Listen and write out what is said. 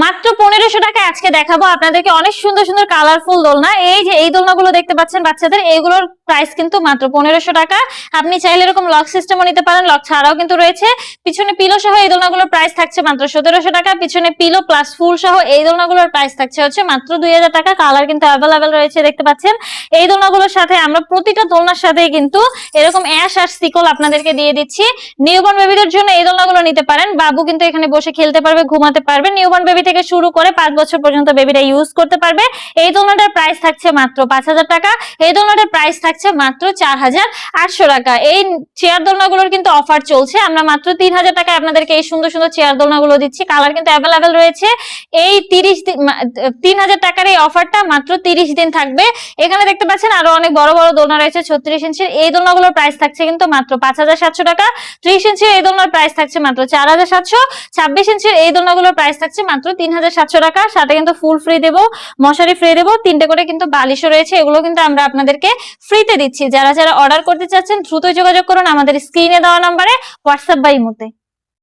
মাত্র 1500 টাকায় আজকে দেখাবো আপনাদেরকে অনেক সুন্দর সুন্দর কালারফুল দোলনা। এই যে এই দোলনাগুলো দেখতে পাচ্ছেন বাচ্চাদের, এইগুলোর প্রাইস কিন্তু মাত্র 1500 টাকা। আপনি চাইলে এরকম লক সিস্টেমও নিতে পারেন, লক ছাড়াও কিন্তু রয়েছে। পিছনে পিলো সহ এই দোলনাগুলোর প্রাইস থাকছে মাত্র 1700 টাকা। পিছনে পিলো প্লাস ফুল সহ এই দোলনাগুলোর প্রাইস থাকছে হচ্ছে মাত্র 2000 টাকা। কালার কিন্তু অ্যাভেলেবেল রয়েছে দেখতে পাচ্ছেন। এই দোলনাগুলোর সাথে আমরা প্রতিটা দোলনার সাথে কিন্তু এরকম অ্যাশ আর সিকল আপনাদেরকে দিয়ে দিচ্ছি। নিউবর্ন বেবিদের জন্য এই দোলনাগুলো নিতে পারেন। বাবু কিন্তু এখানে বসে খেলতে পারবে, ঘুমাতে পারবে। নিউবর্ন বেবি থেকে শুরু করে 5 বছর পর্যন্ত বেবিরা ইউজ করতে পারবে। এই দোলনাটার প্রাইস থাকছে মাত্র 5000 টাকা। এই দোলনাটার প্রাইস থাকছে মাত্র 4800 টাকা। এই চেয়ার দোলনাগুলোর কিন্তু অফার চলছে। আমরা মাত্র 3000 টাকায় আপনাদেরকে এই সুন্দর সুন্দর চেয়ার দোলনাগুলো দিচ্ছি। কালার কিন্তু অ্যাভেলেবেল রয়েছে। এই 3000 টাকার এই অফারটা মাত্র 30 দিন থাকবে। এখানে দেখতে পাচ্ছেন আরো অনেক বড় বড় দোলনা রয়েছে 36 ইঞ্চির। এই দোলনাগুলোর প্রাইস থাকছে কিন্তু মাত্র 5700 টাকা। 30 ইঞ্চির এই দোলনার প্রাইস থাকছে মাত্র 4700। 26 ইঞ্চির এই দোলনাগুলোর প্রাইস থাকছে মাত্র 3700 টাকা। সাথে কিন্তু ফুল ফ্রি দেবো, মশারি ফ্রি দেবো, 3টে করে কিন্তু বালিশও রয়েছে। এগুলো কিন্তু আমরা আপনাদেরকে ফ্রিতে দিচ্ছি। যারা যারা অর্ডার করতে চাচ্ছেন দ্রুত যোগাযোগ করুন আমাদের স্ক্রিনে দেওয়া নম্বরে, হোয়াটসঅ্যাপ বা ইমোতে।